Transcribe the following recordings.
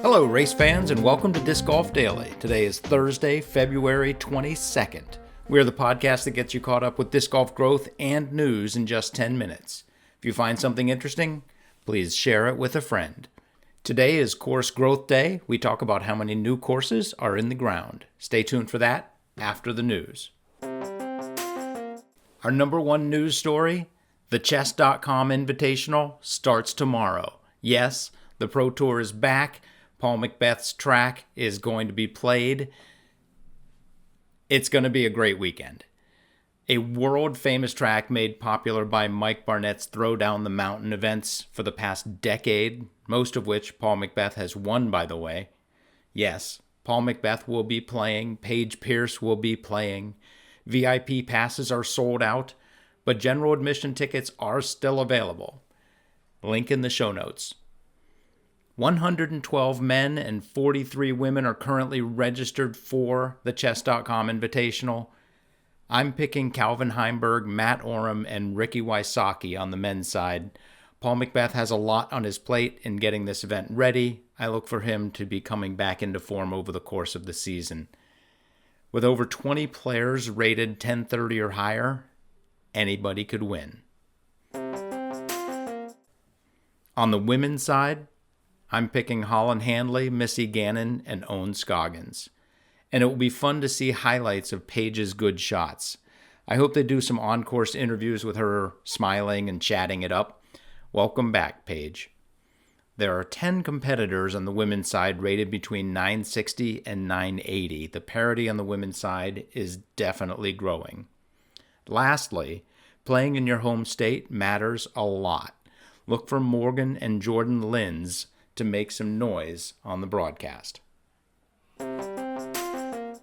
Hello, race fans, and welcome to Disc Golf Daily. Today is Thursday, February 22nd. We're the podcast that gets you caught up with disc golf growth and news in just 10 minutes. If you find something interesting, please share it with a friend. Today is Course Growth Day. We talk about how many new courses are in the ground. Stay tuned for that after the news. Our number one news story, the Chess.com Invitational starts tomorrow. Yes, the Pro Tour is back. Paul McBeth's track is going to be played. It's going to be a great weekend. A world-famous track made popular by Mike Barnett's Throw Down the Mountain events for the past decade, most of which Paul McBeth has won, by the way. Yes, Paul McBeth will be playing. Paige Pierce will be playing. VIP passes are sold out, but general admission tickets are still available. Link in the show notes. 112 men and 43 women are currently registered for the Chess.com Invitational. I'm picking Calvin Heimberg, Matt Oram, and Ricky Wysocki on the men's side. Paul McBeth has a lot on his plate in getting this event ready. I look for him to be coming back into form over the course of the season. With over 20 players rated 1030 or higher, anybody could win. On the women's side, I'm picking Holland Handley, Missy Gannon, and Owen Scoggins. And it will be fun to see highlights of Paige's good shots. I hope they do some on-course interviews with her smiling and chatting it up. Welcome back, Paige. There are 10 competitors on the women's side rated between 960 and 980. The parity on the women's side is definitely growing. Lastly, playing in your home state matters a lot. Look for Morgan and Jordan Linz to make some noise on the broadcast. Our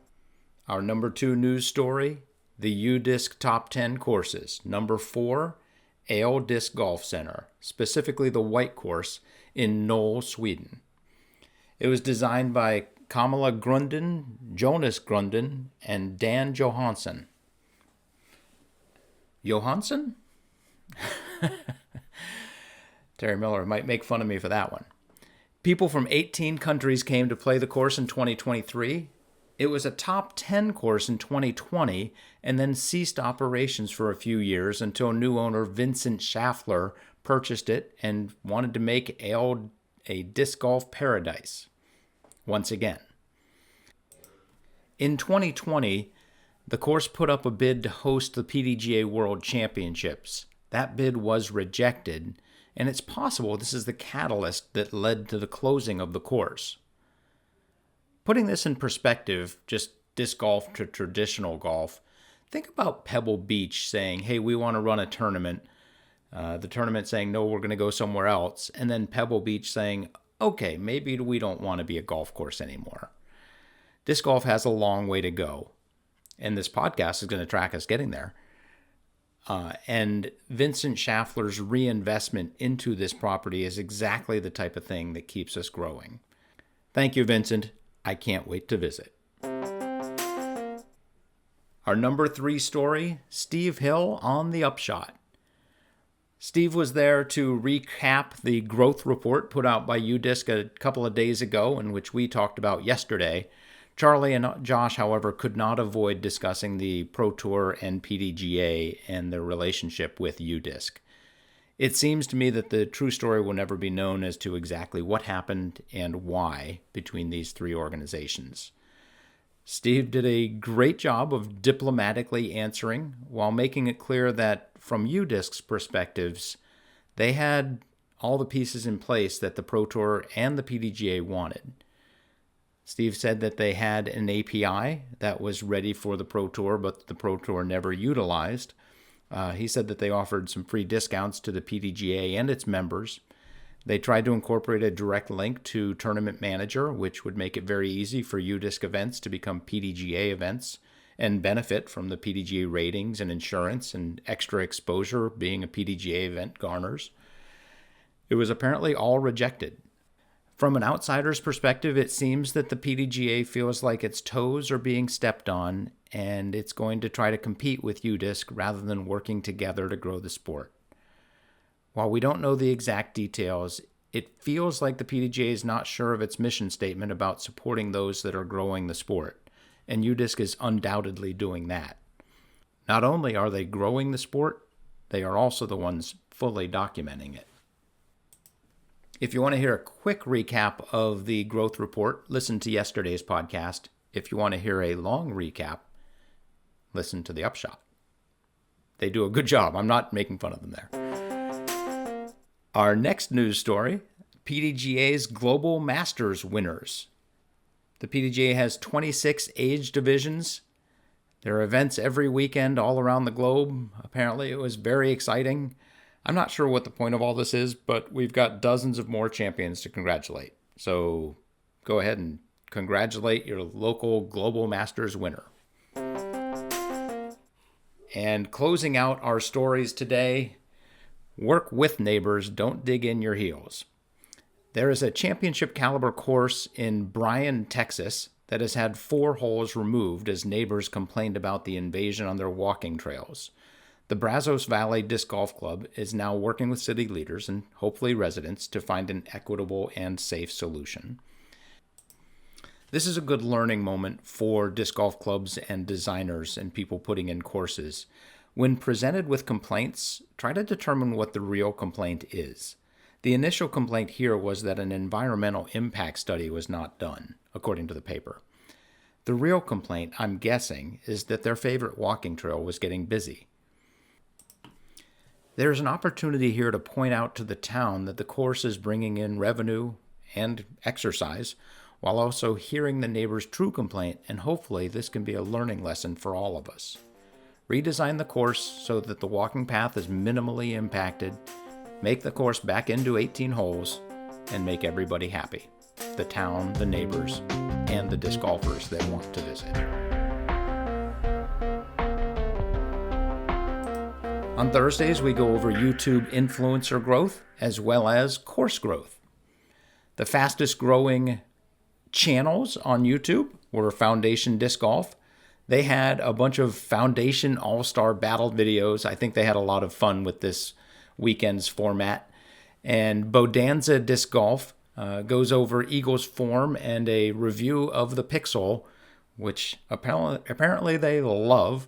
number 2 news story, the UDisc Top 10 courses. Number 4, Ale Disc Golf Center, specifically the white course in Knoll, Sweden. It was designed by Kamala Grunden, Jonas Grunden, and Dan Johansson. Johansson? Terry Miller might make fun of me for that one. People from 18 countries came to play the course in 2023. It was a top 10 course in 2020 and then ceased operations for a few years until new owner Vincent Schaffler purchased it and wanted to make Ale a disc golf paradise once again. In 2020, the course put up a bid to host the Pdga World Championships. That bid was rejected, and it's possible this is the catalyst that led to the closing of the course. Putting this in perspective, just disc golf to traditional golf, think about Pebble Beach saying, hey, we want to run a tournament. The tournament saying, no, we're going to go somewhere else. And then Pebble Beach saying, okay, maybe we don't want to be a golf course anymore. Disc golf has a long way to go. And this podcast is going to track us getting there. And Vincent Schaffler's reinvestment into this property is exactly the type of thing that keeps us growing. Thank you, Vincent. I can't wait to visit. Our number 3 story, Steve Hill on the Upshot. Steve was there to recap the growth report put out by UDisc a couple of days ago, in which we talked about yesterday. Charlie and Josh, however, could not avoid discussing the Pro Tour and Pdga and their relationship with UDisc. It seems to me that the true story will never be known as to exactly what happened and why between these three organizations. Steve did a great job of diplomatically answering while making it clear that from UDisc's perspectives, they had all the pieces in place that the Pro Tour and the Pdga wanted. Steve said that they had an API that was ready for the Pro Tour, but the Pro Tour never utilized. He said that they offered some free discounts to the Pdga and its members. They tried to incorporate a direct link to Tournament Manager, which would make it very easy for UDisc events to become Pdga events and benefit from the Pdga ratings and insurance and extra exposure being a Pdga event garners. It was apparently all rejected. From an outsider's perspective, it seems that the Pdga feels like its toes are being stepped on, and it's going to try to compete with UDisc rather than working together to grow the sport. While we don't know the exact details, it feels like the PDGA is not sure of its mission statement about supporting those that are growing the sport, and UDisc is undoubtedly doing that. Not only are they growing the sport, they are also the ones fully documenting it. If you want to hear a quick recap of the growth report, listen to yesterday's podcast. If you want to hear a long recap, listen to the Upshot. They do a good job. I'm not making fun of them there. Our next news story, PDGA's Global Masters winners. The PDGA has 26 age divisions. There are events every weekend all around the globe. Apparently it was very exciting. I'm not sure what the point of all this is, but we've got dozens of more champions to congratulate. So go ahead and congratulate your local Global Masters winner. And closing out our stories today, work with neighbors, don't dig in your heels. There is a championship caliber course in Bryan, Texas that has had 4 holes removed as neighbors complained about the invasion on their walking trails. The Brazos Valley Disc Golf Club is now working with city leaders and hopefully residents to find an equitable and safe solution. This is a good learning moment for disc golf clubs and designers and people putting in courses. When presented with complaints, try to determine what the real complaint is. The initial complaint here was that an environmental impact study was not done, according to the paper. The real complaint, I'm guessing, is that their favorite walking trail was getting busy. There's an opportunity here to point out to the town that the course is bringing in revenue and exercise, while also hearing the neighbor's true complaint, and hopefully this can be a learning lesson for all of us. Redesign the course so that the walking path is minimally impacted, make the course back into 18 holes, and make everybody happy. The town, the neighbors, and the disc golfers that want to visit. On Thursdays, we go over YouTube influencer growth as well as course growth. The fastest growing channels on YouTube were Foundation Disc Golf. They had a bunch of Foundation All-Star Battle videos. I think they had a lot of fun with this weekend's format. And Bodanza Disc Golf goes over Eagles form and a review of the Pixel, which apparently they love.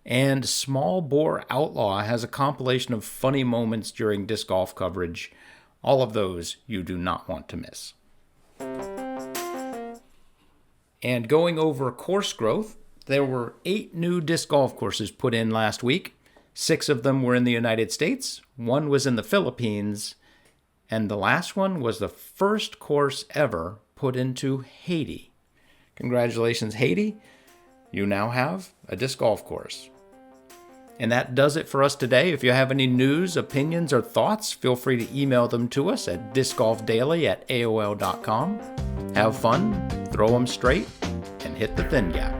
And Small Bore Outlaw has a compilation of funny moments during disc golf coverage. All of those you do not want to miss. And going over course growth, there were 8 new disc golf courses put in last week. 6 of them were in the United States, 1 was in the Philippines, and the last one was the first course ever put into Haiti. Congratulations, Haiti. You now have a disc golf course. And that does it for us today. If you have any news, opinions, or thoughts, feel free to email them to us at discgolfdaily@aol.com. Have fun, throw them straight, and hit the thin gap.